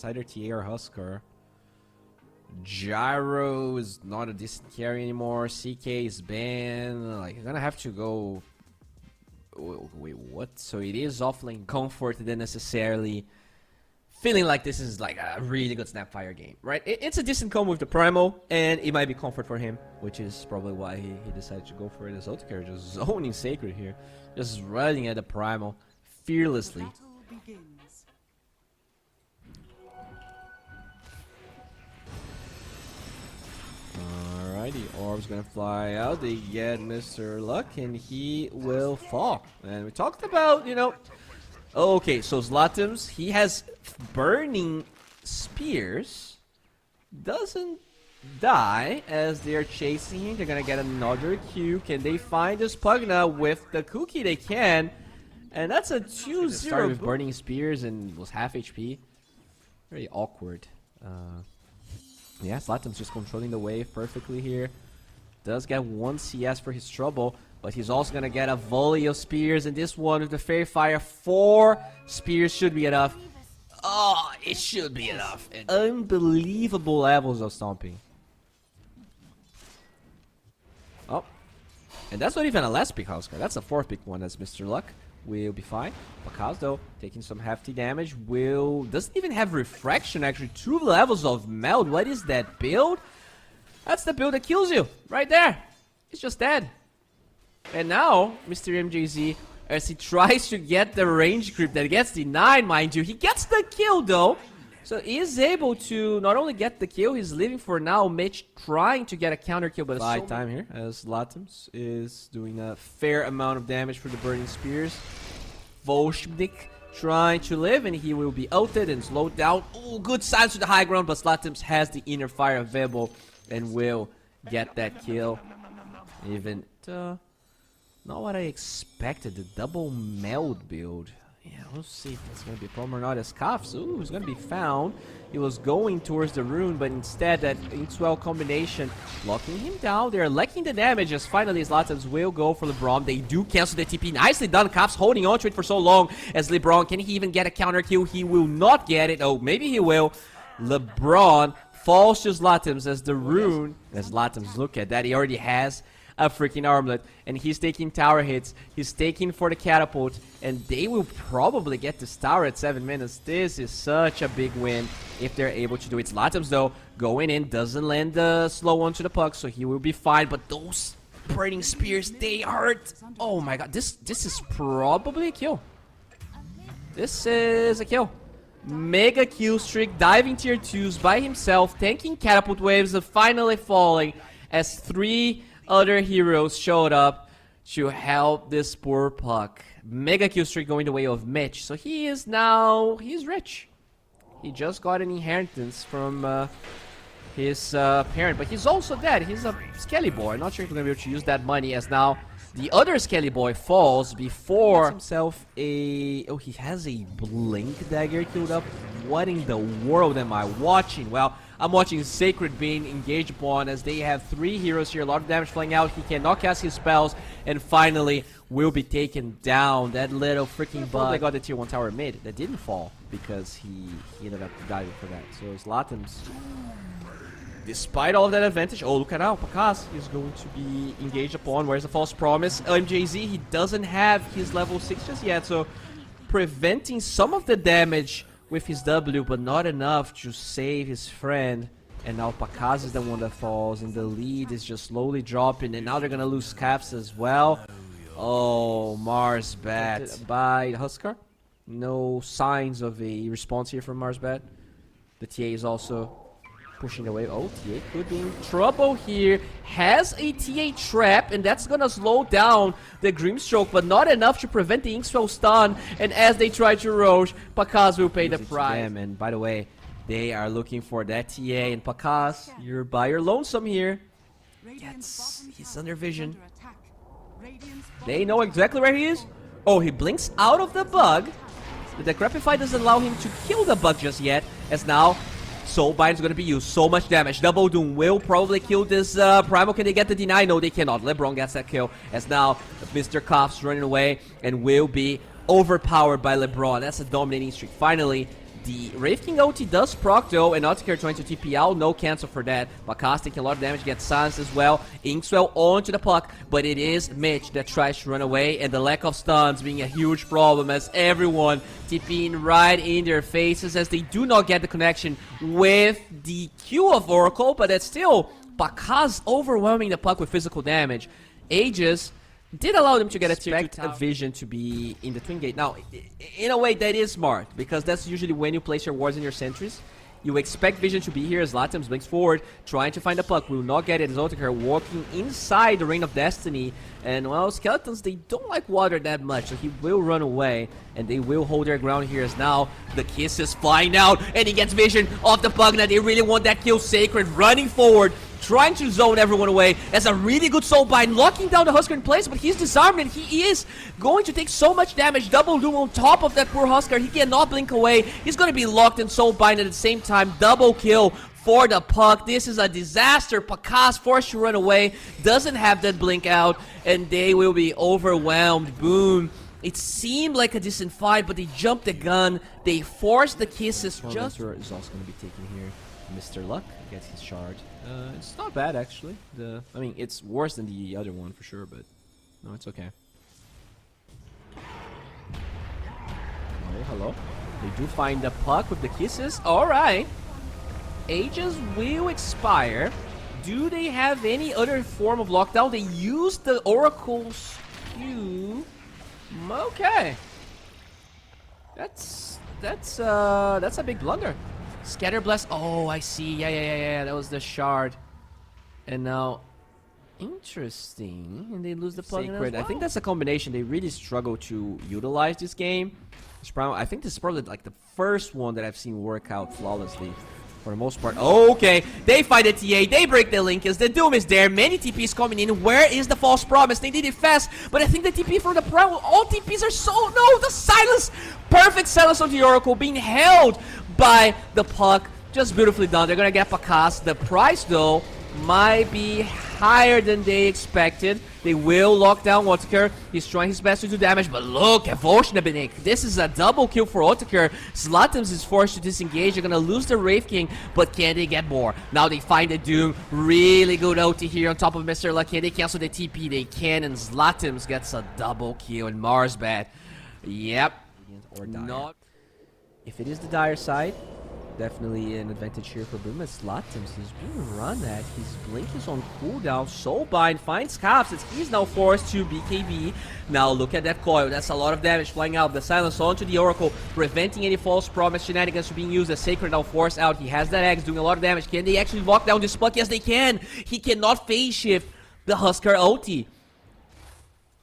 either TA or Husker. Gyro is not a decent carry anymore. CK is banned. Like, you're gonna have to go... Wait, what? So it is offlane comfort than necessarily feeling like this is like a really good Snapfire game, right? It's a decent combo with the Primal, and it might be comfort for him, which is probably why he decided to go for this auto carry, just zoning Sacred here. Just running at the Primal fearlessly. The orb's gonna fly out. They get Mr. Luck, and he will fall. And we talked about, you know... Okay, so Zlatims, he has burning spears. Doesn't die as they are chasing him. They're gonna get another Q. Can they find this Pugna with the cookie? They can. And that's a 2-0. Started with burning spears and was half HP. Very awkward. Yeah, Zlatim's just controlling the wave perfectly here. Does get 1 CS for his trouble, but he's also gonna get a volley of spears, and this one with the Fairy Fire, 4 spears should be enough. Oh, it should be enough. And unbelievable levels of stomping. Oh, and that's not even a last pick Husker. That's a 4th pick one as Mr. Luck. Will be fine. Pakaz though, taking some hefty damage, doesn't even have refraction actually. 2 levels of meld. What is that build? That's the build that kills you, right there. He's just dead. And now, Mr. MJZ, as he tries to get the range creep that gets denied, mind you, he gets the kill though. So he is able to not only get the kill, he's living for now. Mitch trying to get a counter kill, but it's time here as Latims is doing a fair amount of damage for the burning spears. Volshnik trying to live, and he will be ulted and slowed down. Oh, good signs to the high ground, but Latims has the inner fire available and will get that kill. Even not what I expected. The double meld build. Yeah, we'll see if it's going to be a problem or not. As Kafs, ooh, he's going to be found. He was going towards the rune, but instead that Inkswell combination locking him down. They're lacking the damage as finally Zlatims will go for LeBron. They do cancel the TP. Nicely done. Kafs holding on to it for so long as LeBron. Can he even get a counter kill? He will not get it. Oh, maybe he will. LeBron falls to Zlatims as the rune. As Zlatims, look at that. He already has a freaking armlet, and he's taking tower hits. He's taking for the catapult, and they will probably get this tower at 7 minutes. This is such a big win if they're able to do it. Zlatims though going in, doesn't land the slow onto the puck, so he will be fine. But those burning spears, they hurt. Oh my god, this is probably a kill. This is a kill. Mega kill streak, diving tier 2s by himself, tanking catapult waves, and finally falling as 3 other heroes showed up to help this poor puck. Mega kill streak going the way of Mitch. So he is now, he's rich. He just got an inheritance from his parent, but he's also dead. He's a Skelly boy. Not sure if he's gonna be able to use that money, as now the other Skelly boy falls before himself a... Oh, he has a Blink Dagger queued up. What in the world am I watching? Well, I'm watching Sacred being engaged upon as they have 3 heroes here. A lot of damage flying out. He cannot cast his spells, and finally will be taken down. That little freaking bug. They got the tier 1 tower mid that didn't fall because he ended up dying for that. So Zlatims, despite all of that advantage, oh, look at now, Pakaz is going to be engaged upon. Where's the false promise? MJZ, he doesn't have his level 6 just yet, so preventing some of the damage with his W, but not enough to save his friend. And now Pakaz is the one that falls, and the lead is just slowly dropping, and now they're gonna lose Caps as well. Oh, Marsbet by Husker. No signs of a response here from Marsbet. The TA is also pushing away. Oh, TA could be in trouble here. Has a TA trap, and that's gonna slow down the Grimstroke, but not enough to prevent the Inkswell stun. And as they try to roach, Pakaz will pay the price. And by the way, they are looking for that TA, and Pakaz, you're by your lonesome here. He's under vision. They know exactly where he is. Oh, he blinks out of the bug. The Decrepify doesn't allow him to kill the bug just yet, as now Soulbind is going to be used. So much damage. Double Doom will probably kill this Primal. Can they get the deny? No, they cannot. LeBron gets that kill, as now Mr. Koff's running away and will be overpowered by LeBron. That's a dominating streak. Finally, The Wraith King ulti does proc though, and Otakar trying to TP out, no cancel for that. Bakas taking a lot of damage, gets silenced as well. Inkswell onto the puck, but it is Mitch that tries to run away, and the lack of stuns being a huge problem as everyone TPing right in their faces as they do not get the connection with the Q of Oracle, but it's still Bakas overwhelming the puck with physical damage. Aegis did allow them to get a tier 2 vision to be in the twin gate. Now, in a way, that is smart, because that's usually when you place your wards and your sentries. You expect vision to be here as Latems blinks forward, trying to find the puck. Will not get it. Zotikar walking inside the Reign of Destiny. And, well, Skeletons, they don't like water that much, so he will run away, and they will hold their ground here as now the kiss is flying out, and he gets vision of the puck. Now, they really want that kill. Sacred running forward, trying to zone everyone away as a really good soul bind, locking down the Husker in place, but he's disarmed and he is going to take so much damage. Double doom on top of that poor Husker. He cannot blink away. He's going to be locked in soul bind at the same time. Double kill for the puck. This is a disaster. Bakas forced to run away, doesn't have that blink out, and they will be overwhelmed. Boom. It seemed like a decent fight, but they jumped the gun. They forced the kisses. Just is also going to be taken here. Mr. Luck gets his shard. It's not bad actually. I mean, it's worse than the other one for sure, but no, it's okay. Oh, hello. They do find the puck with the kisses. Alright. Ages will expire. Do they have any other form of lockdown? They use the Oracle's Q. Okay. That's a big blunder. Scatter Blast. Oh, I see. Yeah. That was the shard. And now, interesting. And they lose the plug-in as well. I think that's a combination. They really struggle to utilize this game. I think this is probably like the first one that I've seen work out flawlessly for the most part. Okay, they fight the TA. They break the link as the Doom is there. Many TPs coming in. Where is the False Promise? They did it fast, but I think the TP for the Prime. All TPs are so... No, the silence. Perfect silence on the Oracle being held by the puck. Just beautifully done. They're gonna get Bakas. The price though might be higher than they expected. They will lock down Otakar. He's trying his best to do damage, but look at Volshnabenik. This is a double kill for Otakar. Zlatims is forced to disengage. They're gonna lose the Wraith King, but can they get more? Now they find the Doom. Really good ulti here on top of Mr. Luck. Can they cancel the TP? They can, and Zlatims gets a double kill in Marsbet. Yep. Or not. If it is the dire side, definitely an advantage here for Boom. As Zlatims, he's being run at. His blink is on cooldown. Soulbind finds Caps as he's now forced to BKB. Now look at that coil. That's a lot of damage flying out. The silence onto the Oracle, preventing any false promise shenanigans from being used. The Sacred now forced out. He has that Axe doing a lot of damage. Can they actually lock down this puck? Yes, they can. He cannot phase shift the Husker ulti.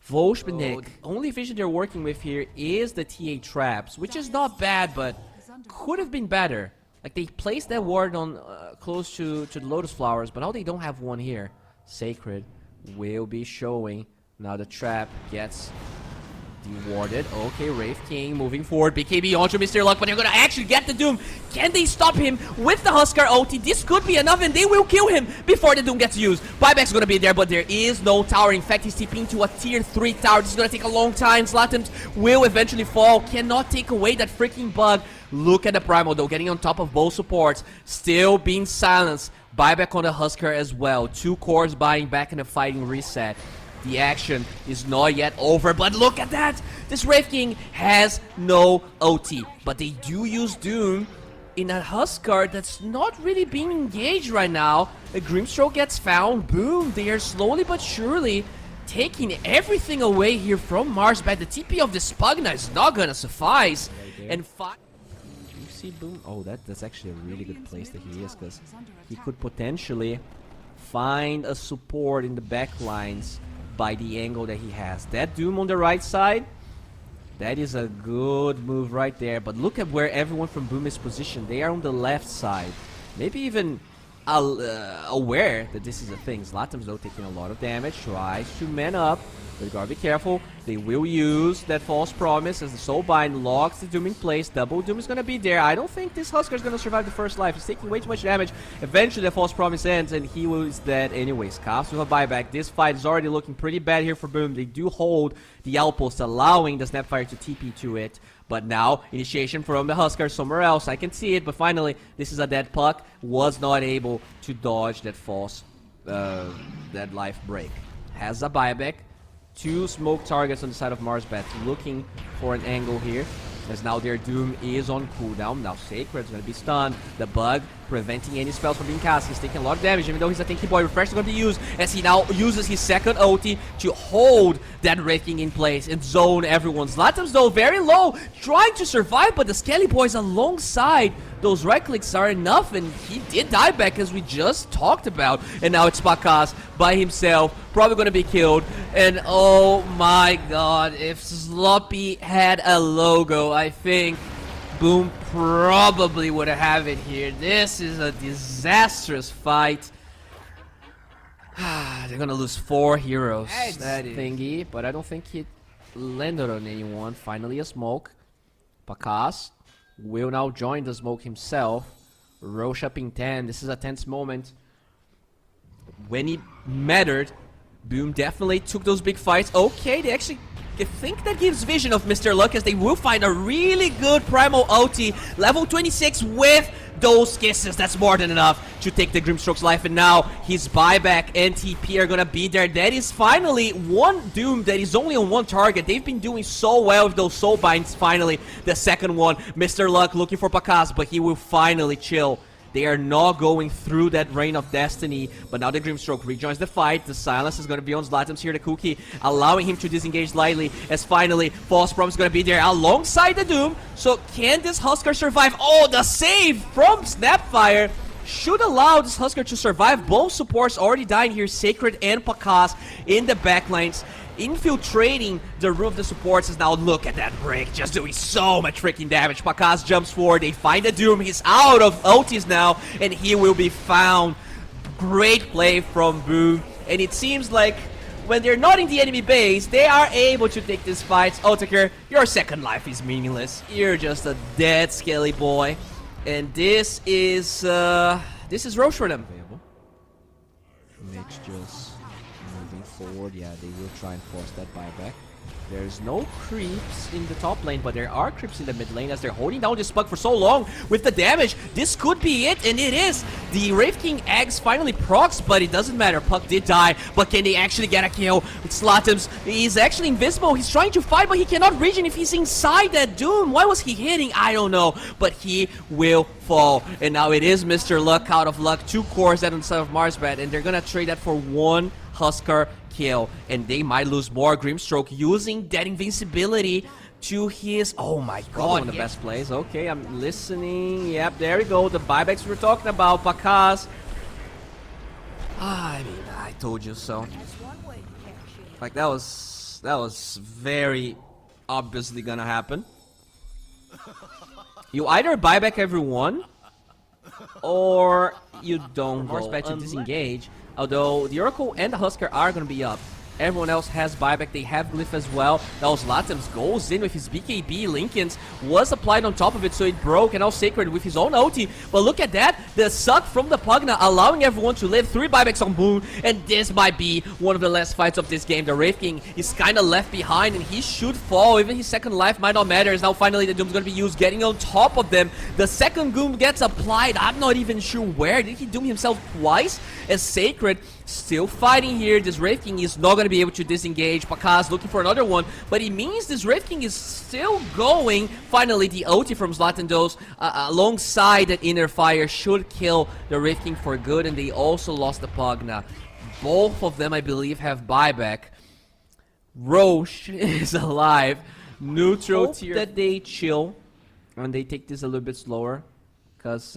Volshbenek. Only vision they're working with here is the TA traps, which is not bad, but could have been better. Like, they placed that ward on close to the Lotus Flowers, but now they don't have one here. Sacred will be showing. Now the trap gets dewarded. Okay, Wraith King moving forward. BKB onto Mr. Luck, but they're gonna actually get the Doom. Can they stop him with the Husker ulti? This could be enough, and they will kill him before the Doom gets used. Buyback's gonna be there, but there is no tower. In fact, he's TPing to a tier 3 tower. This is gonna take a long time. Zlatims will eventually fall. Cannot take away that freaking bug. Look at the Primal though, getting on top of both supports. Still being silenced. Buyback on the Husker as well. 2 cores buying back in the fighting reset. The action is not yet over, but look at that! This Wraith King has no OT, but they do use Doom in a Husker that's not really being engaged right now. A Grimstroke gets found. Boom! They are slowly but surely taking everything away here from Marsbet. The TP of this Pugna is not gonna suffice. And you see Boom? Oh, that's actually a really good place that he is, because he could potentially find a support in the back lines by the angle that he has. That Doom on the right side, that is a good move right there. But look at where everyone from Boom is positioned. They are on the left side. Maybe even aware that this is a thing. Zlatims though taking a lot of damage. Tries to man up. But you gotta be careful. They will use that false promise as the Soulbind locks the Doom in place. Double Doom is gonna be there. I don't think this Husker is gonna survive the first life. He's taking way too much damage. Eventually the false promise ends and he is dead anyways. Caps with a buyback. This fight is already looking pretty bad here for Boom. They do hold the outpost, allowing the Snapfire to TP to it. But now, initiation from the Husker somewhere else. I can see it, but finally, this is a dead puck. Was not able to dodge that false, that life break. Has a buyback. 2 smoke targets on the side of Marsbet, looking for an angle here. As now their Doom is on cooldown. Now Sacred's gonna be stunned. The bug preventing any spells from being cast. He's taking a lot of damage, even though he's a tanky boy. Refresh is gonna be used as he now uses his second ulti to hold that Wraith King in place and zone everyone. Zlatan's though very low, trying to survive, but the Skelly boys alongside those right clicks are enough, and he did die back as we just talked about. And now it's Pakas by himself, probably gonna be killed. And oh my god, if Sloppy had a logo, I think Boom probably would have it here. This is a disastrous fight. They're gonna lose 4 heroes. That thingy, but I don't think it landed on anyone. Finally a smoke. Pakas will now join the smoke himself. Roche up in 10. This is a tense moment. When it mattered, Boom definitely took those big fights. Okay, they actually... I think that gives vision of Mr. Luck as they will find a really good Primal ulti. Level 26 with those kisses. That's more than enough to take the Grimstroke's life. And now his buyback and TP are gonna be there. That is finally one Doom that is only on 1 target. They've been doing so well with those soul binds. Finally, the second one. Mr. Luck looking for Pakas, but he will finally chill. They are not going through that Reign of Destiny, but now the Grimstroke rejoins the fight. The silence is going to be on Zlatan's here, the cookie, allowing him to disengage lightly, as finally False Promise is going to be there alongside the Doom. So can this Husker survive? Oh, the save from Snapfire should allow this Husker to survive. Both supports already dying here, Sacred and Pakas in the backlines. Infiltrating the room of the supports is now, look at that break, just doing so much freaking damage. Pakas jumps forward, they find the Doom, he's out of ultis now, and he will be found. Great play from Boom, and it seems like when they're not in the enemy base, they are able to take these fights. Otaker, your second life is meaningless. You're just a dead Skelly boy, and this is Roche for them. Mitch just moving forward. Yeah, they will try and force that buyback. There's no creeps in the top lane, but there are creeps in the mid lane as they're holding down this Puck for so long with the damage. This could be it, and it is. The Wraith King eggs finally procs, but it doesn't matter. Puck did die, but can they actually get a kill? Slatims, he's actually invisible. He's trying to fight, but he cannot reach, and if he's inside that Doom, why was he hitting? I don't know, but he will fall. And now it is Mr. Luck out of luck. 2 cores that on the side of Marsbet, and they're gonna trade that for 1 Husker kill, and they might lose more. Grimstroke using that invincibility to his... Oh my god, one of the best plays. Okay, I'm listening. Yep, there we go. The buybacks we were talking about. Pakas. I mean, I told you so. Like, that was very obviously gonna happen. You either buyback everyone, or you don't. Marsbet to disengage. Although the Oracle and the Husker are going to be up. Everyone else has buyback. They have Glyph as well. Now Zlatan's goes in with his BKB. Lincoln's was applied on top of it, so it broke. And now Sacred with his own ulti. But look at that. The suck from the Pugna, allowing everyone to live. 3 buybacks on Boom. And this might be one of the last fights of this game. The Wraith King is kind of left behind, and he should fall. Even his second life might not matter. As now finally the Doom's going to be used, getting on top of them. The second Doom gets applied. I'm not even sure where. Did he Doom himself twice? As Sacred still fighting here. This Wraith King is not going to be able to disengage. Pakas looking for another one, but it means this Wraith King is still going. Finally, the ulti from Zlatan Dose alongside that Inner Fire should kill the Wraith King for good, and they also lost the Pugna. Both of them, I believe, have buyback. Roche is alive. Neutral tier. That they chill and they take this a little bit slower. Because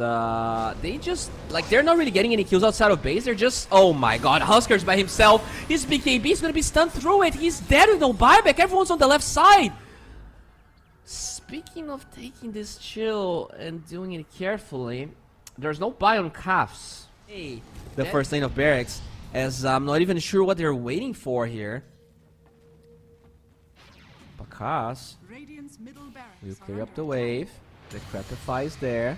they just, like, they're not really getting any kills outside of base. They're just, oh my god, Husker's by himself. His BKB is going to be stunned through it. He's dead with no buyback. Everyone's on the left side. Speaking of taking this chill and doing it carefully, there's no buy on Calves. Hey, the first lane of barracks, as I'm not even sure what they're waiting for here. Pakaz will clear up the wave. The Crepify is there.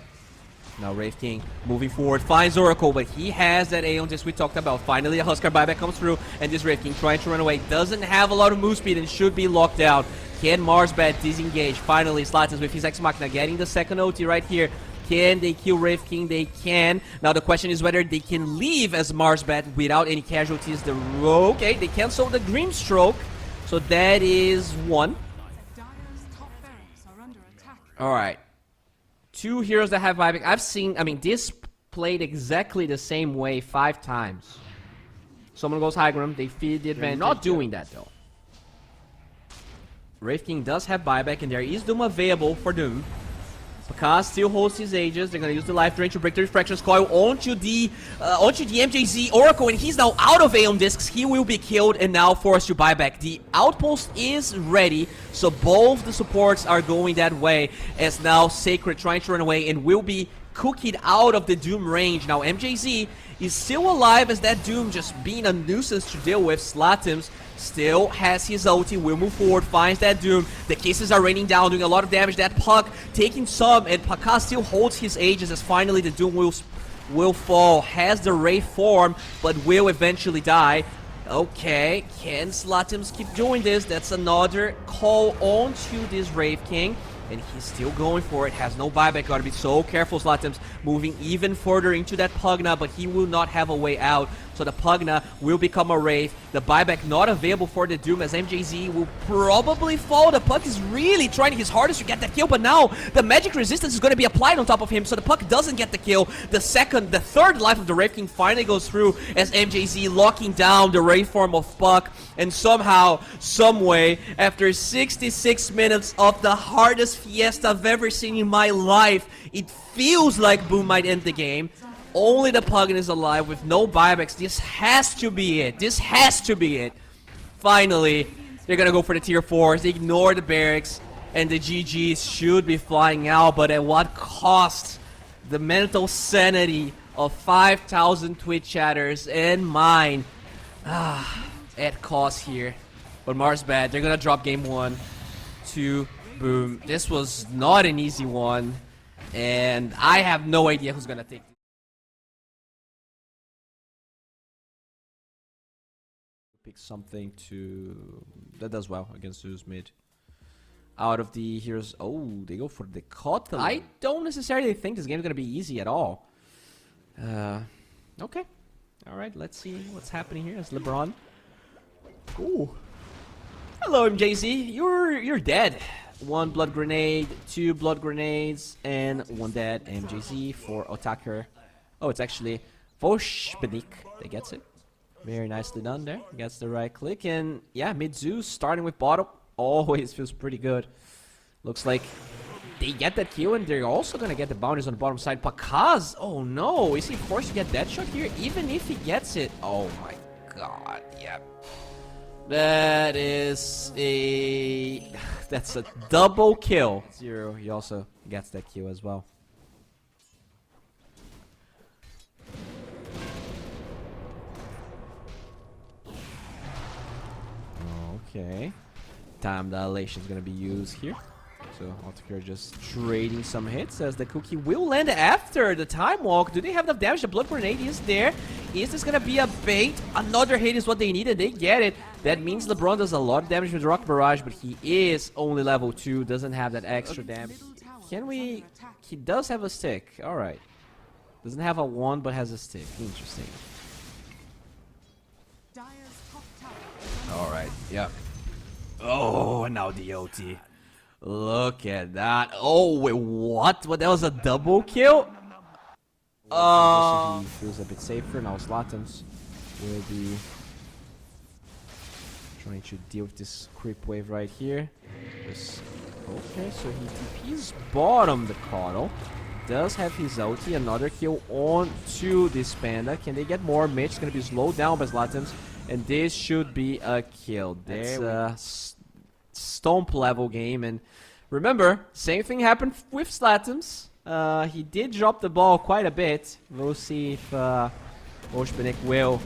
Now Wraith King moving forward, finds Oracle, but he has that Aeon Disc we talked about. Finally, a Huskar buyback comes through, and this Wraith King trying to run away. Doesn't have a lot of move speed and should be locked down. Can Marsbet disengage? Finally, Slatens with his Ex Machina getting the second OT right here. Can they kill Wraith King? They can. Now the question is whether they can leave as Marsbet without any casualties. Okay, they cancel the Green Stroke, so that is one. Alright. 2 heroes that have buyback. I've seen, I mean, this played exactly the same way 5 times. Someone goes high ground, they feed the advantage. Not doing that though. Wraith King does have buyback, and there is Doom available for Doom. Pakaz still holds his Aegis. They're gonna use the Life Drain to break the Refractions Coil onto the MJZ Oracle, and he's now out of Aeon Discs. He will be killed and now forced to buy back. The Outpost is ready, so both the supports are going that way, as now Sacred trying to run away and will be cookied out of the Doom range. Now MJZ is still alive, as that Doom just being a nuisance to deal with. Slatens still has his ulti, will move forward, finds that Doom. The kisses are raining down, doing a lot of damage. That Puck taking some, and Pakaz still holds his Aegis, as finally the Doom will fall. Has the Wraith form, but will eventually die. Okay, can Slatens keep doing this? That's another call onto this Wraith King, and he's still going for it. Has no buyback. Gotta be so careful. Slatens moving even further into that Pugna, but he will not have a way out. So the Pugna will become a Wraith. The buyback not available for the Doom, as MJZ will probably fall. The Puck is really trying his hardest to get that kill, but now the magic resistance is going to be applied on top of him, so the Puck doesn't get the kill. The third life of the Wraith King finally goes through, as MJZ locking down the Wraith form of Puck, and somehow, someway, after 66 minutes of the hardest fiesta I've ever seen in my life, it feels like Boom might end the game. Only the Pugna is alive with no buybacks. This has to be it. This has to be it. Finally, they're gonna go for the tier 4s. They ignore the barracks, and the GGs should be flying out, but at what cost? The mental sanity of 5,000 Twitch chatters and mine. At cost here. But Marsbet, they're gonna drop game 1 to Boom. This was not an easy one, and I have no idea who's gonna take it. Pick something that does well against Zeus mid. Out of the heroes, they go for the Kotal. I don't necessarily think this game is gonna be easy at all. Okay, all right. Let's see what's happening here. As LeBron. Ooh. Hello, MJZ. You're dead. 1 blood grenade, 2 blood grenades, and 1 dead. MJZ for attacker. Oh, it's actually Voshbenik that gets it. Very nicely done there. Gets the right click, and yeah, mid Zeus starting with bottom always feels pretty good. Looks like they get that kill, and they're also gonna get the bounties on the bottom side. Pakaz, oh no, is he forced to get that shot here? Even if he gets it, oh my god, yeah. That is that's a double kill. Zero, he also gets that kill as well. Okay, time dilation is gonna be used here. So Altakir just trading some hits, as the cookie will land after the time walk. Do they have enough damage? The blood grenade is there. Is this gonna be a bait? Another hit is what they needed. They get it. That means LeBron does a lot of damage with Rock Barrage, but he is only level 2. Doesn't have that extra damage. Can we? He does have a stick. All right. Doesn't have a wand, but has a stick. Interesting. Alright, yeah. Oh, and now the OT. Look at that. Oh, wait, what? What? That was a double kill? He feels a bit safer. Now Slatens will be trying to deal with this creep wave right here. Okay, so he TP's bottom the Coddle. Does have his ulti. Another kill on to this Panda. Can they get more? Mitch is going to be slowed down by Slatens. And this should be a kill. That's a stomp level game. And remember, same thing happened with Slatens. He did drop the ball quite a bit. We'll see if Voshbenik will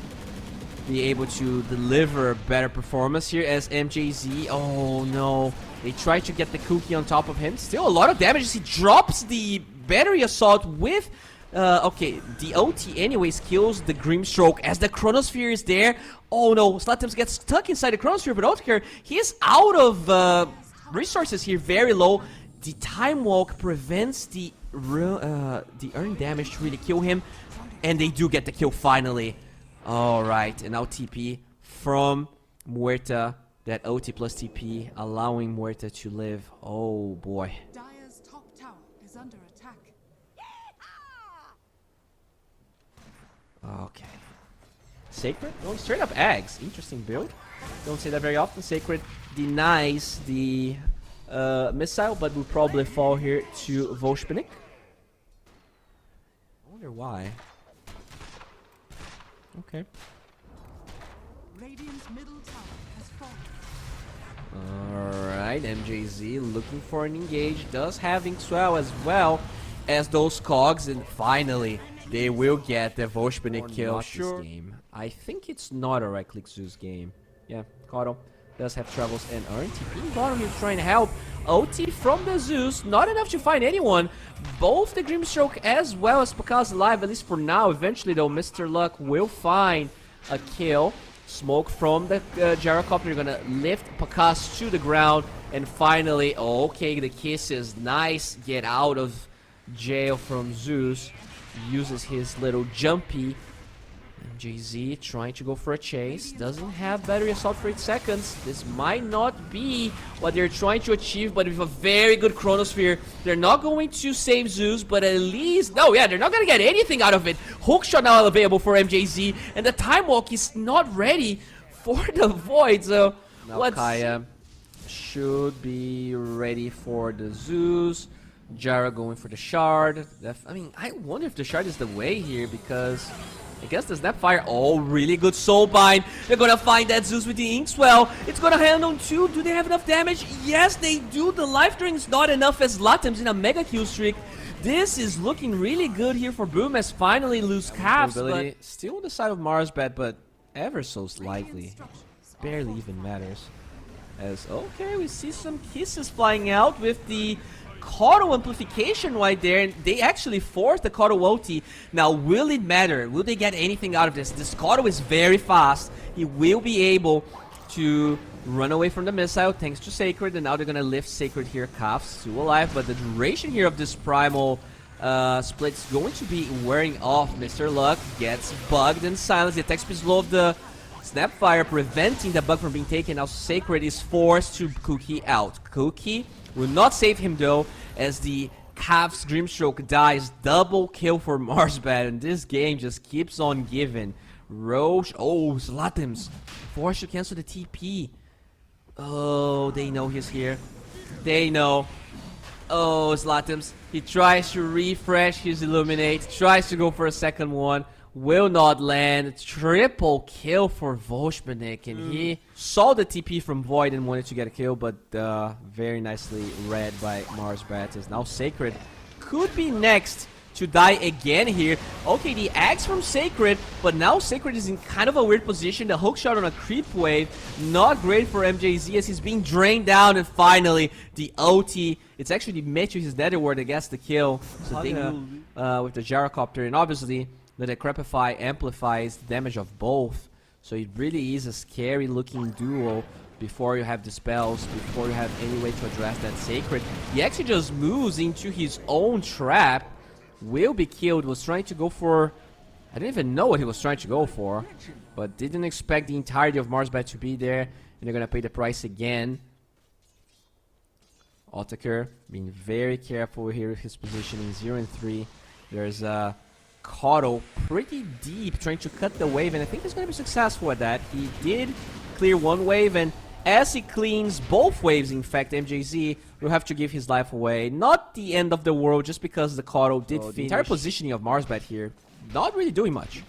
be able to deliver better performance here as MJZ. Oh no, they try to get the cookie on top of him. Still a lot of damage as he drops the battery assault with okay, the OT anyways kills the Grimstroke as the Chronosphere is there. Oh no, Slatims gets stuck inside the Chronosphere, but Otkar, he is out of resources here, very low. The Time Walk prevents the earned damage to really kill him, and they do get the kill finally. Alright, and now TP from Muerta, that OT plus TP, allowing Muerta to live. Oh boy. Dire's top tower is under attack. Okay. Sacred going straight up eggs. Interesting build. Don't say that very often. Sacred denies the missile, but will probably fall here to Volshpinik. I wonder why. Okay. Radiant's middle tower has fallen. Alright, MJZ looking for an engage. Does have Inkswell as well as those cogs, and finally they will get the Volshpinik kill. Sure. This game. I think it's not a right click Zeus game. Yeah, Kato does have travels and earn TP. Bottom here trying to help. OT from the Zeus, not enough to find anyone. Both the Grimstroke as well as Pakaz alive, at least for now. Eventually though, Mr. Luck will find a kill. Smoke from the gyrocopter, you're gonna lift Pakaz to the ground. And finally, okay, the kisses, nice get out of jail from Zeus. Uses his little jumpy. MJZ trying to go for a chase. Doesn't have battery assault for 8 seconds. This might not be what they're trying to achieve, but with a very good Chronosphere, they're not going to save Zeus, but at least... No, yeah, they're not going to get anything out of it. Hookshot now available for MJZ, and the Time Walk is not ready for the Void, so... Now Kaya should be ready for the Zeus. Jara going for the Shard. I mean, I wonder if the Shard is the way here, because... I guess the Snapfire, oh, really good Soulbind. They're gonna find that Zeus with the Inkswell. It's gonna hand on 2. Do they have enough damage? Yes, they do. The life drain's not enough as Latims in a mega kill streak. This is looking really good here for Boom as finally lose calves. But still on the side of Marsbet, but ever so slightly. Barely even matters. As, okay, we see some kisses flying out with the Kato amplification right there, and they actually forced the Kato OT. Now, will it matter? Will they get anything out of this? This Kato is very fast. He will be able to run away from the missile thanks to Sacred, and now they're gonna lift Sacred here. Calf still alive, but the duration here of this primal split is going to be wearing off. Mr. Luck gets bugged and silenced. The attack speed is low of the Snapfire, preventing the bug from being taken. Now Sacred is forced to Cookie out. Cookie will not save him though, as the Calf's Grimstroke dies. Double kill for Marsbet, and this game just keeps on giving. Roche, oh, Slatims forced to cancel the TP. Oh, they know he's here. They know. Oh, Slatims, he tries to refresh his Illuminate, tries to go for a second one. Will not land. Triple kill for Volshpinik, and he saw the TP from Void and wanted to get a kill, but very nicely read by Marsbet. As now Sacred could be next to die again here. Okay, the axe from Sacred, but now Sacred is in kind of a weird position. The hookshot on a creep wave, not great for MJZ as he's being drained down, and finally the OT. It's actually Metru, his Netherward, that gets the kill. So with the gyrocopter, and obviously the Decrepify amplifies the damage of both. So it really is a scary looking duo before you have the spells, before you have any way to address that Sacred. He actually just moves into his own trap. Will be killed, was trying to go for... I didn't even know what he was trying to go for, but didn't expect the entirety of Marsbet to be there, and they're gonna pay the price again. Otakar being very careful here with his positioning, 0 and 3. There's a Kato pretty deep, trying to cut the wave, and I think he's going to be successful at that. He did clear one wave, and as he cleans both waves, in fact, MJZ will have to give his life away. Not the end of the world, just because the Kato did finish. The entire positioning of Marsbet here, not really doing much.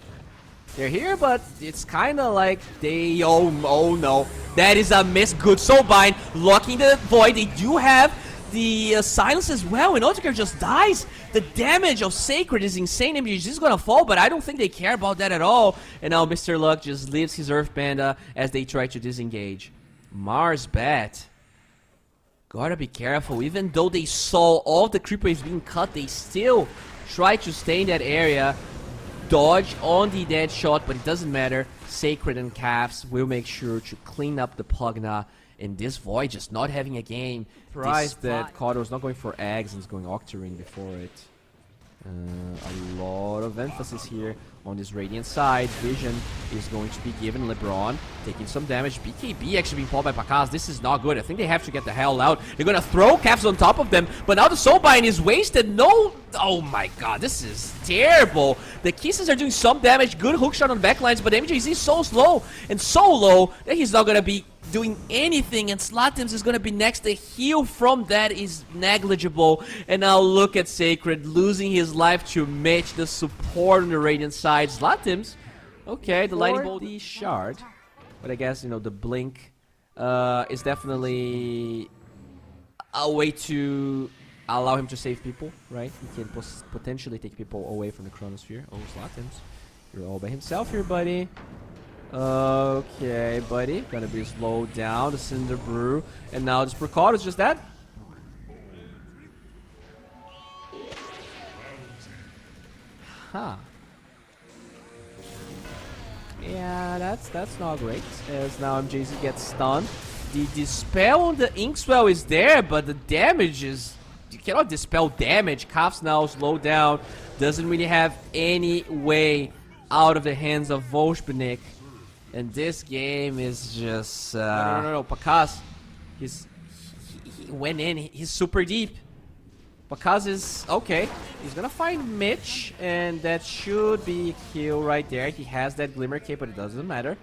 They're here, but it's kind of like they... Oh no, that is a miss. Good Soulbind, locking the Void. They do have the silence as well, and Otakar just dies. The damage of Sacred is insane. MGG is gonna fall, but I don't think they care about that at all. And now Mr. Luck just leaves his Earth Panda as they try to disengage. Marsbet. Gotta be careful. Even though they saw all the creep waves being cut, they still try to stay in that area. Dodge on the dead shot, but it doesn't matter. Sacred and Calves will make sure to clean up the Pugna. And this Void just not having a game. Surprised that Kodo's not going for eggs and is going Octarine before it. A lot of emphasis here on this Radiant side. Vision is going to be given. LeBron taking some damage. BKB actually being fought by Pakaz. This is not good. I think they have to get the hell out. They're going to throw Caps on top of them. But now the Soulbind is wasted. No. Oh my god. This is terrible. The Kisses are doing some damage. Good hookshot on backlines. But MJZ is so slow and so low that he's not going to be doing anything, and Slatims is going to be next. The heal from that is negligible. And now look at Sacred losing his life to Mitch, the support on the Radiant side. Slatims, okay, the Lightning Bolt, the Shard, but I guess, you know, the Blink is definitely a way to allow him to save people, right? He can potentially take people away from the Chronosphere. Oh, Slatims, you're all by himself here, buddy. Okay, buddy. Gonna be slowed down. The Cinder Brew. And now this Precaught is just that. Huh. Yeah, that's not great. As now MJZ gets stunned. The Dispel on the Inkswell is there, but the damage is... You cannot dispel damage. Kaf's now slowed down. Doesn't really have any way out of the hands of Volshbenik. And this game is just... No. Pakaz, he went in. He's super deep. Pakaz is... Okay. He's gonna find Mitch. And that should be a kill right there. He has that Glimmer Cape, but it doesn't matter.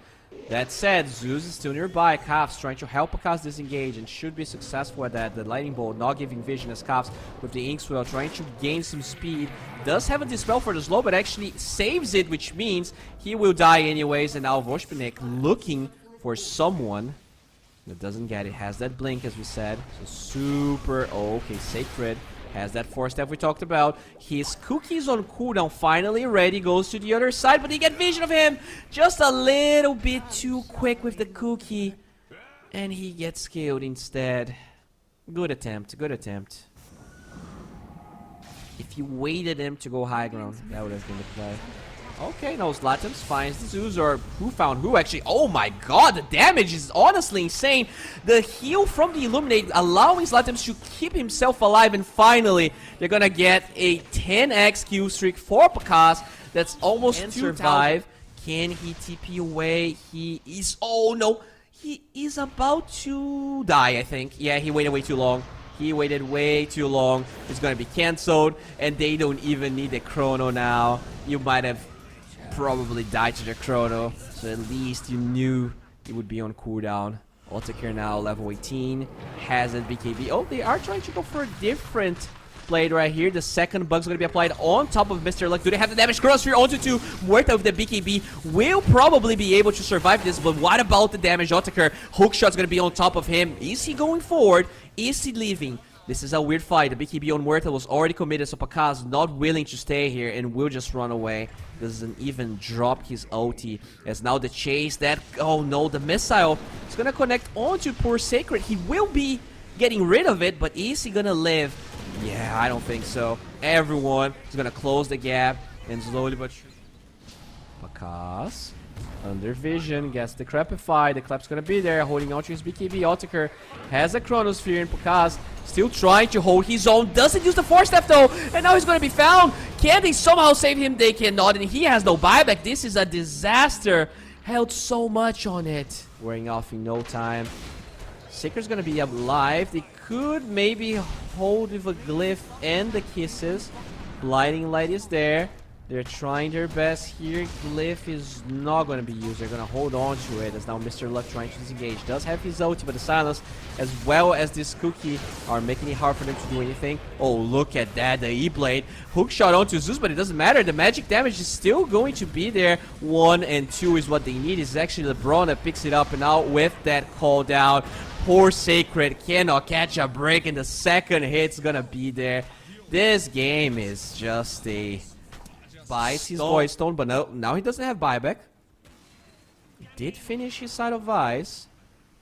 That said, Zeus is still nearby. Kaf's trying to help Pakaz disengage and should be successful at that. The Lightning Bolt not giving vision as Kaf's with the Inkswell trying to gain some speed. Does have a Dispel for the slow, but actually saves it, which means he will die anyways. And now Voshpenik looking for someone that doesn't get it. Has that blink, as we said. So super... Okay, Sacred has that 4-step we talked about. His cookies on cooldown finally ready. Goes to the other side, but they get vision of him. Just a little bit too quick with the cookie. And he gets killed instead. Good attempt, good attempt. If you waited him to go high ground, that would have been the play. Okay, no, Slatims finds the Zeus, or who found who actually. Oh my god, the damage is honestly insane. The heal from the Illuminate allowing Slatims to keep himself alive, and finally, they're gonna get a 10x kill streak for Pakaz. That's almost 2,000. Survive. Can he TP away? He is... Oh no, he is about to die, I think. Yeah, he waited way too long. He waited way too long. It's gonna be cancelled, and they don't even need a chrono now. You might have probably died to the chrono, so at least you knew it would be on cooldown. Altakir now level 18, has a BKB. Oh, they are trying to go for a different blade right here. The second bug's gonna be applied on top of Mr. Luck. Do they have the damage? Chronosphere onto 2. Muerta with the BKB will probably be able to survive this, but what about the damage? Altakir, hookshot's gonna be on top of him. Is he going forward? Is he leaving? This is a weird fight. The BKB on Muerta was already committed, so Pakaz not willing to stay here and will just run away. Doesn't even drop his ulti. As now the chase, that... Oh no, the missile is gonna connect onto poor Sacred. He will be getting rid of it, but is he gonna live? Yeah, I don't think so. Everyone is gonna close the gap, and slowly but surely... Pakaz under vision, gets the Crepify. The Klep's gonna be there, holding on to his BKB. Altakir has a Chronosphere, and Pakaz still trying to hold his own. Doesn't use the 4-step though, and now he's gonna be found. Can they somehow save him? They cannot, and he has no buyback. This is a disaster. Held so much on it. Wearing off in no time. Sacred's gonna be alive. They could maybe hold with a Glyph and the Kisses. Blinding Light is there. They're trying their best here. Glyph is not going to be used. They're going to hold on to it as now Mr. Luck trying to disengage. Does have his ulti, but the silence as well as this cookie are making it hard for them to do anything. Oh, look at that. The E-Blade. Hookshot onto Zeus, but it doesn't matter. The magic damage is still going to be there. 1 and 2 is what they need. It's actually LeBron that picks it up, and now with that call down, Poor Sacred cannot catch a break, and the second hit's gonna be there. This game is just a buys his Void Stone, but no, now he doesn't have buyback. He did finish his side of Vice.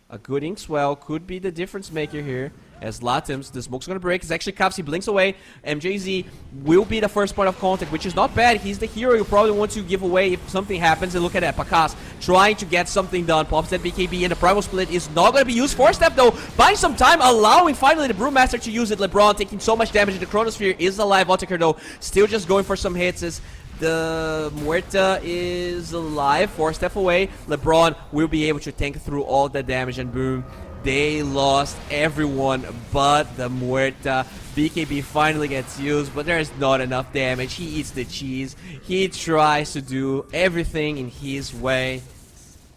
A good Inkswell could be the difference maker here. As Latims, the smoke's gonna break. It's actually Cups, he blinks away. MJZ will be the first point of contact, which is not bad. He's the hero you probably want to give away if something happens. And look at that, Pakas trying to get something done. Pops that BKB, and the Primal Split is not gonna be used. 4-step though, buying some time, allowing finally the Brewmaster to use it. LeBron taking so much damage. The Chronosphere is alive. Otakar though, still just going for some hits. As the Muerta is alive, 4-step away. LeBron will be able to tank through all the damage, and boom. They lost everyone but the Muerta. BKB finally gets used, but there's not enough damage. He eats the cheese. He tries to do everything in his way,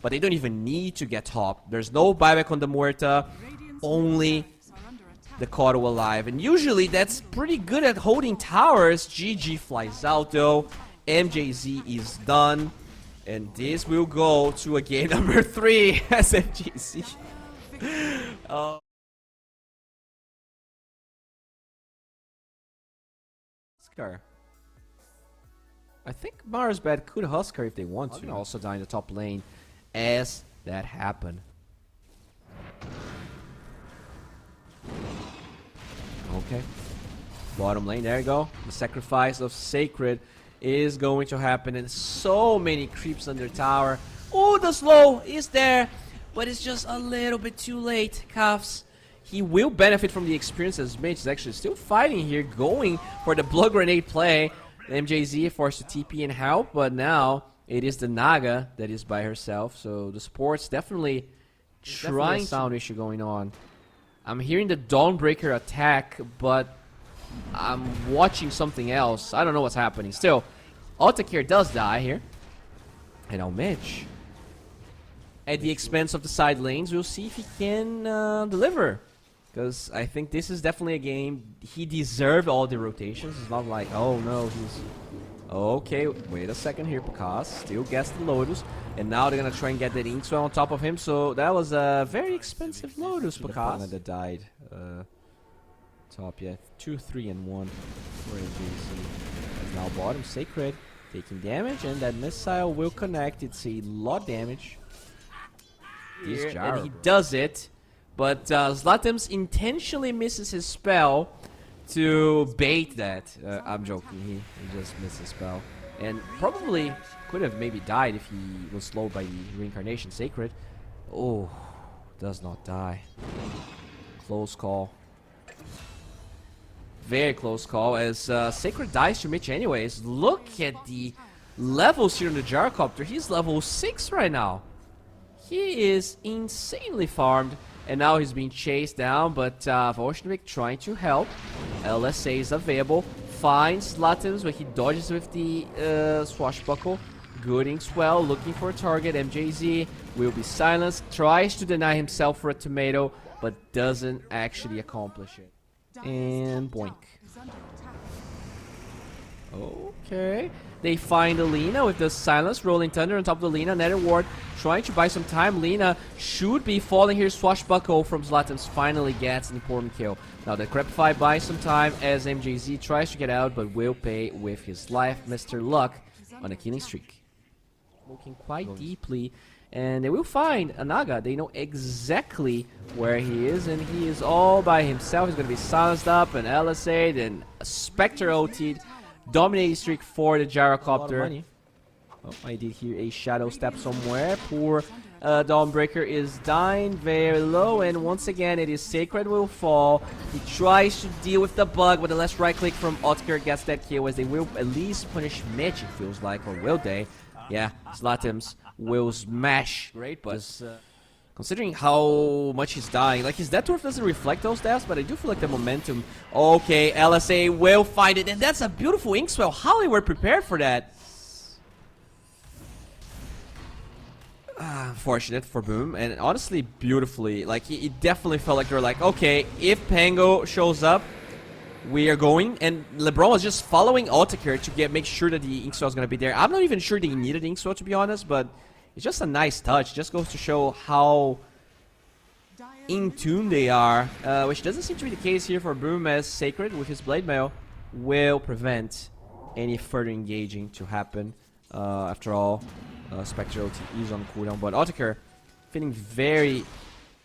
but they don't even need to get top. There's no buyback on the Muerta, only the Kato alive. And usually that's pretty good at holding towers. GG flies out though. MJZ is done. And this will go to a game number 3 as MJZ. Husker. I think Marsbet could Husker if they want to. Also die in the top lane as that happened. Okay. Bottom lane, there you go. The sacrifice of Sacred is going to happen, and so many creeps under tower. Oh, the slow is there. But it's just a little bit too late, Cuffs. He will benefit from the experience as Mage is actually still fighting here, going for the Blood Grenade play. MJZ forced to TP and help, but now it is the Naga that is by herself. So the support's definitely trying a sound issue going on. I'm hearing the Dawnbreaker attack, but I'm watching something else. I don't know what's happening. Still, Altakir does die here. And now Mitch, at the expense of the side lanes, we'll see if he can deliver. Because I think this is definitely a game he deserved all the rotations. It's not like, oh no, he's... Okay, wait a second here, Pakas still gets the Lotus. And now they're gonna try and get that Inkswell on top of him. So that was a very expensive Lotus, Pakas. That died. Top, yeah. 2, 3, and 1 for AJC. Now bottom, Sacred taking damage, and that missile will connect. It's a lot of damage. And he does it, but Zlatims intentionally misses his spell to bait that. I'm joking, he just missed his spell. And probably could have maybe died if he was slowed by the Reincarnation Sacred. Oh, does not die. Close call. Very close call, as Sacred dies to Mitch anyways. Look at the levels here in the Gyrocopter. He's level 6 right now. He is insanely farmed, and now he's being chased down, but Volshnovik trying to help. LSA is available, finds Latims, but he dodges with the Swashbuckle. Good Inkswell, looking for a target. MJZ will be silenced, tries to deny himself for a tomato, but doesn't actually accomplish it. And boink. Okay. They find Alina with the silence, Rolling Thunder on top of the Lina. Nether Ward trying to buy some time. Lina should be falling here. Swashbuckle from Zlatims finally gets an important kill. Now the Crepify buys some time as MJZ tries to get out, but will pay with his life. Mr. Luck on a killing streak. Looking quite deeply. And they will find a Naga. They know exactly where he is, and he is all by himself. He's going to be silenced up, and LSA, then a Spectre OT'd. Dominating streak for the Gyrocopter. Oh, I did hear a shadow step somewhere. Poor Dawnbreaker is dying very low, and once again it is Sacred will fall. He tries to deal with the bug, but the last right click from Otker gets that kill, as they will at least punish Mitch, it feels like, or will they? Yeah, Zlatims will smash. Great, but considering how much he's dying, like his death dwarf doesn't reflect those deaths, but I do feel like the momentum. Okay, LSA will find it, and that's a beautiful Inkswell. How they were prepared for that. Unfortunate for Boom, and honestly, beautifully. Like, it definitely felt like they were like, okay, if Pango shows up, we are going. And LeBron was just following Altakir to make sure that the Inkswell is going to be there. I'm not even sure they needed Inkswell, to be honest, but it's just a nice touch. Just goes to show how in tune they are, which doesn't seem to be the case here for Boom, as Sacred with his Blade Mail will prevent any further engaging to happen. After all, Spectre OT is on cooldown, but Otakar feeling very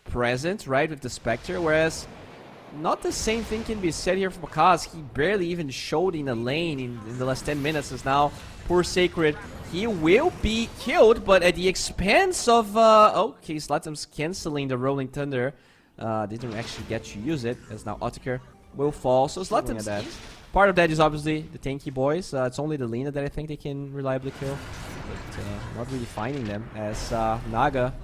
present, right, with the Spectre, whereas not the same thing can be said here for Bakaz. He barely even showed in the lane in the last 10 minutes, as now poor Sacred, he will be killed, but at the expense of, okay, Slatum's canceling the Rolling Thunder. Didn't actually get to use it, as now Otakar will fall. So Slatum's part of that is obviously the tanky boys. It's only the Lina that I think they can reliably kill, but not really finding them, as Naga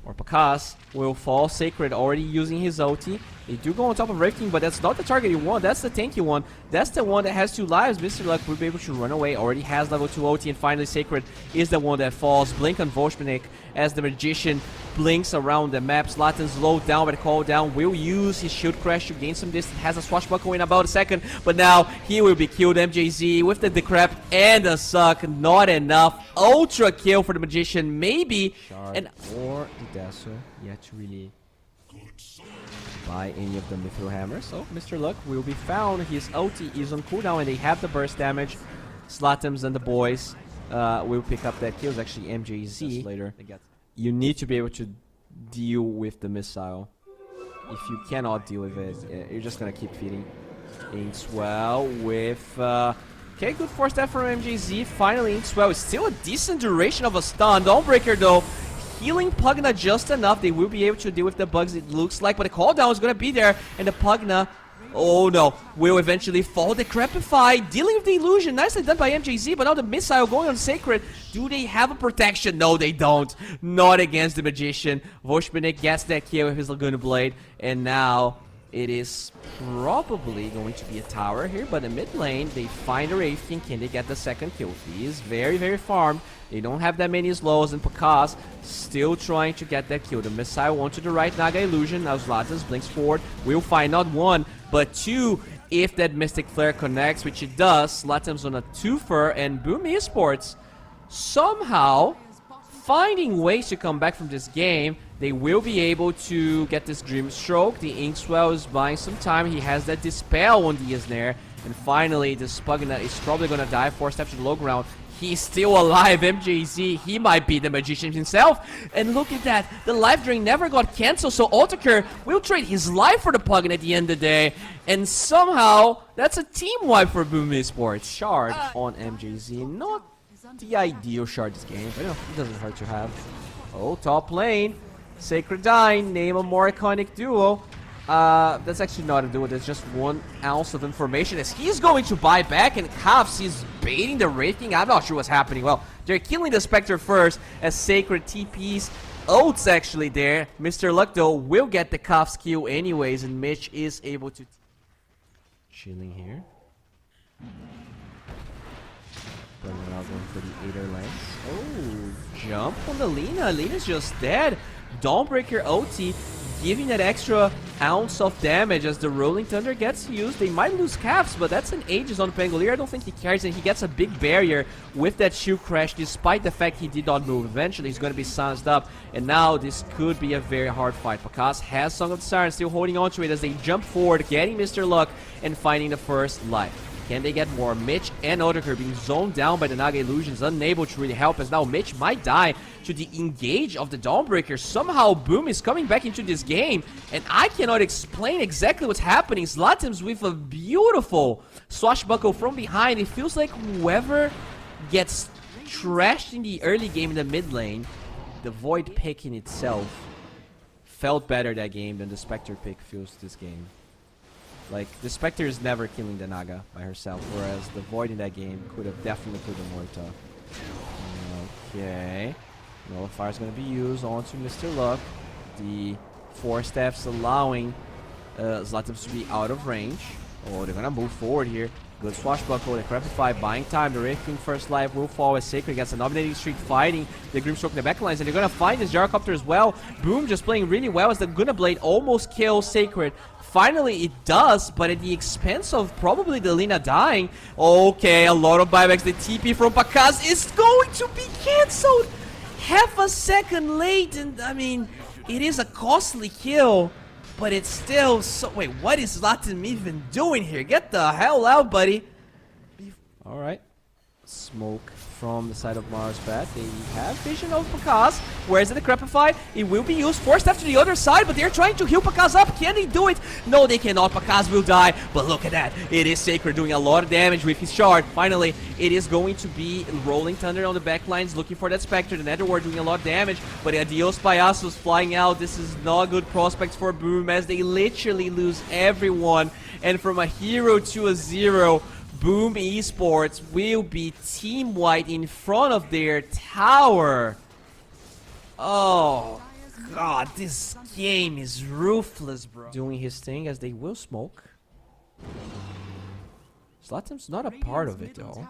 or Pakaz will fall. Sacred already using his ulti. They do go on top of Wraith King, but that's not the target you want. That's the tanky one. That's the one that has 2 lives. Mr. Luck will be able to run away. Already has level 2 ulti, and finally Sacred is the one that falls. Blink on Volshmanik as the Magician blinks around the map. Zlatan's low down by the cooldown. Will use his shield crash to gain some distance. Has a swashbuckle in about a second, but now he will be killed. MJZ with the decrep and the suck. Not enough. Ultra kill for the Magician. Maybe. And or the Dazzle yet to really buy any of the Mithril Hammer. So Mr. Luck will be found. His ulti is on cooldown and they have the burst damage. Slatums and the boys will pick up that kill. It's actually MJZ later. You need to be able to deal with the missile. If you cannot deal with it, you're just gonna keep feeding. Inkswell with okay, good force step from MJZ. Finally Inkswell is still a decent duration of a stun. Dawnbreaker though, healing Pugna just enough. They will be able to deal with the bugs, it looks like, but the cooldown is going to be there, and the Pugna, oh no, will eventually fall. Decrepify, dealing with the illusion. Nicely done by MJZ, but now the missile going on Sacred. Do they have a protection? No, they don't. Not against the Magician. Volshmanik gets that kill with his Laguna Blade, and now it is probably going to be a tower here, but in mid lane, they find a Wraith King. Can they get the second kill? He is very, very farmed. They don't have that many slows, and Pakaz still trying to get that kill. The missile went to the right, Naga Illusion. Now Zlatan blinks forward. We'll find not 1, but 2 if that Mystic Flare connects, which it does. Zlatan's on a 2-fer, and Boom Esports somehow finding ways to come back from this game. They will be able to get this Dream Stroke. The Inkswell is buying some time. He has that Dispel on the Snare. And finally, the Spugna is probably going to die. 4 steps to the low ground. He's still alive. MJZ, he might be the Magician himself. And look at that. The life drain never got cancelled. So Otakar will trade his life for the Pugna at the end of the day. And somehow, that's a team wipe for Boom Esports. Shard on MJZ. Not the ideal shard this game, but you know, it doesn't hurt to have. Oh, top lane. Sacred Dying, name a more iconic duo. That's actually not a duo, that's just 1 ounce of information as he's going to buy back, and Cuffs, he's baiting the Wraith King. I'm not sure what's happening. Well, they're killing the Spectre first as Sacred TPs. Oats actually there. Mr. Luck though will get the Cuffs kill anyways, and Mitch is able to chilling here. Now going for the Aether Lance. Oh, jump on the Lina. Lina's just dead. Dawnbreaker OT giving that extra ounce of damage as the Rolling Thunder gets used. They might lose Calves, but that's an Aegis on Pangolier. I don't think he carries it. He gets a big barrier with that shield crash, despite the fact he did not move. Eventually, he's going to be silenced up, and now this could be a very hard fight. Pakaz has Song of the Siren, still holding on to it as they jump forward, getting Mr. Luck and finding the first life. Can they get more? Mitch and Otakar being zoned down by the Naga Illusions, unable to really help, as now Mitch might die to the engage of the Dawnbreaker. Somehow Boom is coming back into this game, and I cannot explain exactly what's happening. Zlatim's with a beautiful swashbuckle from behind. It feels like whoever gets trashed in the early game in the mid lane, the Void pick in itself felt better that game than the Spectre pick feels this game. Like, the Spectre is never killing the Naga by herself, whereas the Void in that game could have definitely put the Morta. Okay. Nullifier is going to be used onto Mr. Luck. The 4 steps allowing Zlatan to be out of range. Oh, they're going to move forward here. Good swashbuckle, the Crepify, buying time. The Wraith King first life will fall as Sacred against the Dominating Streak, fighting the Grimstroke in the backlines, and they're going to find this Gyrocopter as well. Boom just playing really well as the Guna Blade almost kills Sacred. Finally, it does, but at the expense of probably the Lina dying. Okay, a lot of buybacks. The TP from Pakaz is going to be cancelled. Half a second late, and I mean, It is a costly kill, but it's still so... Wait, what is Zlatan even doing here? Get the hell out, buddy. Alright. Smoke from the side of Marsbet. They have vision of Pakaz. Where's the Crepify? It will be used. Forced after the other side, but they're trying to heal Pakaz up. Can they do it? No, they cannot. Pakaz will die. But look at that. It is Sacred doing a lot of damage with his shard. Finally, it is going to be Rolling Thunder on the backlines, looking for that Spectre. The Netherward doing a lot of damage, but Adios Payasos flying out. This is not good prospects for Boom, as they literally lose everyone. And from a hero to a 0, Boom Esports will be team white in front of their tower. Oh god, this game is ruthless, bro. Doing his thing as they will smoke. Zlatan's not a part of it though.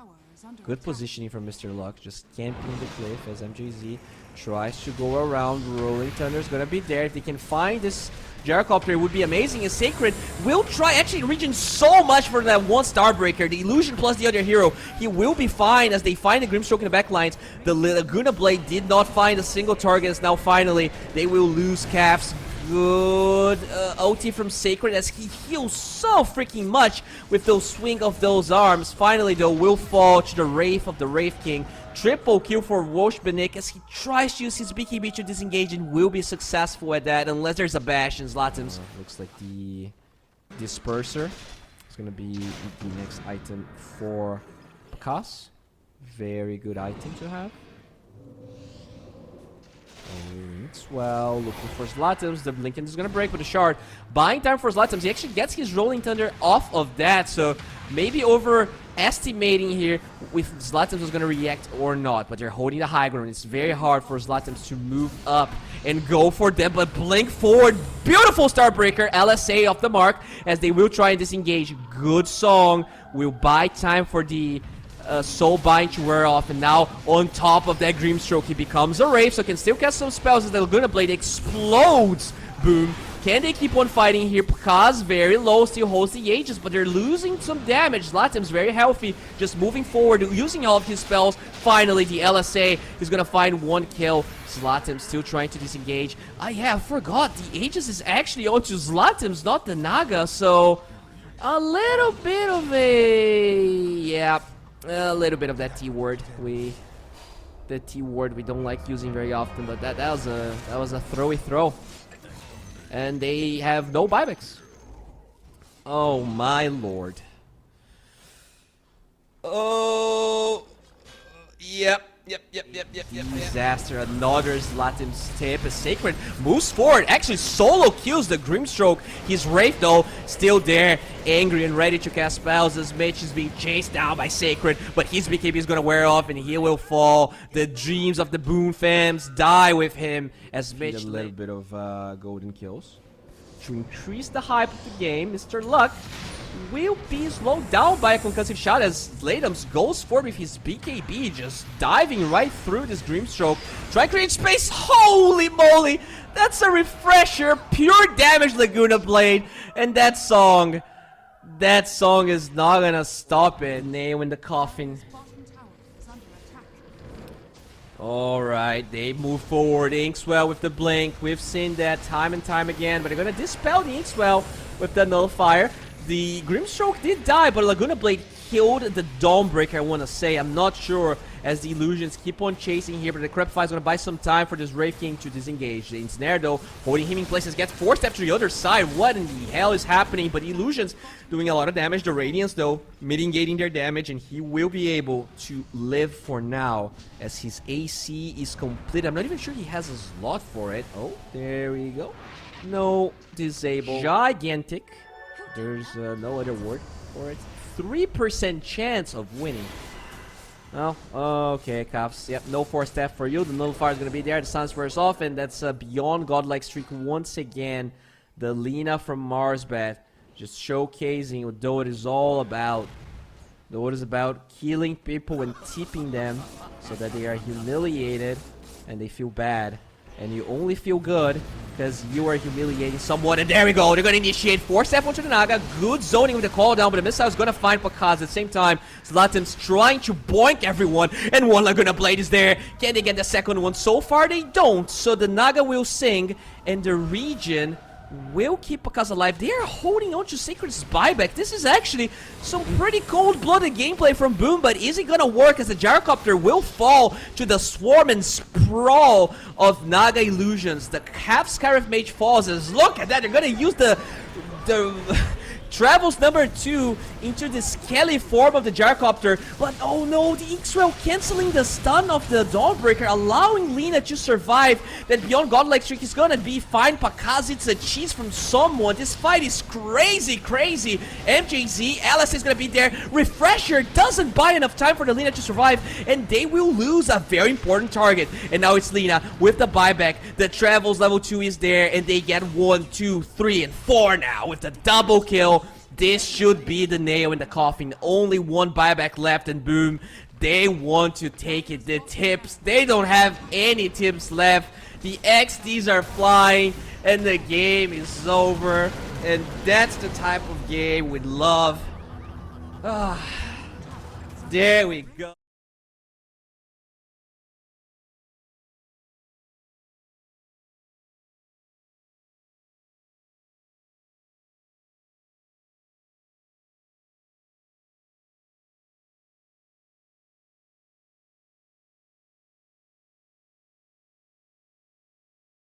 Good positioning from Mr. Luck, just camping the cliff as MJZ tries to go around. Rolling Thunder's gonna be there. If they can find this Gyrocopter, it would be amazing. And Sacred will try, actually reaching so much for that one Starbreaker. The Illusion plus the other hero. He will be fine as they find the Grimstroke in the back lines. The Laguna Blade did not find a single target, as now finally they will lose Calves. Good OT from Sacred as he heals so freaking much with those swing of those arms. Finally though, will fall to the Wraith of the Wraith King. Triple kill for Woshbenik as he tries to use his BKB to disengage and will be successful at that unless there's a bash in Zlatan's. Looks like the Disperser is going to be the next item for Pakaz. Very good item to have. Well, looking for Zlatans. The Blinken is going to break with the shard. Buying time for Zlatans. He actually gets his Rolling Thunder off of that. So maybe overestimating here if Zlatans was going to react or not. But they're holding the high ground. It's very hard for Zlatans to move up and go for them. But blink forward. Beautiful Starbreaker. LSA off the mark as they will try and disengage. Good song. Will buy time for the Soul Bind to wear off, and now on top of that Grimstroke he becomes a Wraith, so can still cast some spells as the Laguna Blade explodes. Boom. Can they keep on fighting here? Pakaz very low, still holds the Aegis, but they're losing some damage. Zlatan's very healthy, just moving forward, using all of his spells. Finally, the LSA is gonna find one kill. Zlatan's still trying to disengage. Yeah, I forgot, the Aegis is actually onto Zlatan's, not the Naga, so a little bit of a little bit of that T-word. The T-word we don't like using very often, but that was a throwy throw. And they have no buybacks. Oh my lord. Oh, yep. Disaster. Another Zlatan's tip. A Sacred moves forward. Actually, solo kills the Grimstroke. His Wraith, though, still there. Angry and ready to cast spells as Mitch is being chased down by Sacred. But his BKB is going to wear off and he will fall. The dreams of the Boom fams die with him as Mitch... A little bit of golden kills. To increase the hype of the game, Mr. Luck will be slowed down by a concussive shot as Ladums goes forward with his BKB, just diving right through this Grimstroke. Try to create space. Holy moly! That's a refresher. Pure damage, Laguna Blade. And that song is not gonna stop it. Nail in the coffin. Alright, they move forward. Inkswell with the blink. We've seen that time and time again, but they're gonna dispel the Inkswell with the Nullifier. The Grimstroke did die, but Laguna Blade killed the Dawnbreaker, I want to say. I'm not sure, as the Illusions keep on chasing here, but the Crepify is going to buy some time for this Wraith King to disengage. The Ensnare, though, holding him in places, gets forced after the other side. What in the hell is happening? But the Illusions doing a lot of damage. The Radiance, though, mitigating their damage, and he will be able to live for now, as his AC is complete. I'm not even sure he has a slot for it. Oh, there we go. No, disable. Gigantic. There's no other word for it. 3% chance of winning. Oh, okay, Cuffs. Yep, no force step for you. The Nullifier is going to be there. The Silence wears off, and that's a beyond godlike streak once again. The Lina from Marsbet just showcasing what Dota is all about. Dota is about killing people and tipping them so that they are humiliated and they feel bad. And you only feel good because you are humiliating someone. And there we go. They're going to initiate. Force F1 to the Naga. Good zoning with the call down, but the missile is going to find Pakaz at the same time. Zlatan's trying to boink everyone. And one Laguna Blade is there. Can they get the second one? So far, they don't. So the Naga will sing. And the region will keep Pakaz alive. They are holding on to Sacred's buyback. This is actually some pretty cold-blooded gameplay from Boom, but is it gonna work as the gyrocopter will fall to the swarm and sprawl of Naga Illusions? The half Scarif Mage falls as, look at that, they're gonna use the Travels number 2 into the skelly form of the gyrocopter, but oh no, the X-Rail canceling the stun of the Dawnbreaker, allowing Lina to survive. That Beyond Godlike streak is gonna be fine. Pakaz, it's a cheese from someone. This fight is crazy. MJZ, Alice is gonna be there. Refresher doesn't buy enough time for the Lina to survive, and they will lose a very important target. And now it's Lina with the buyback. The Travels level 2 is there, and they get 1, 2, 3, and 4 now with the double kill. This should be the nail in the coffin. Only one buyback left, and Boom, they want to take it. The tips, they don't have any tips left. The XDs are flying, and the game is over. And that's the type of game we love. There we go.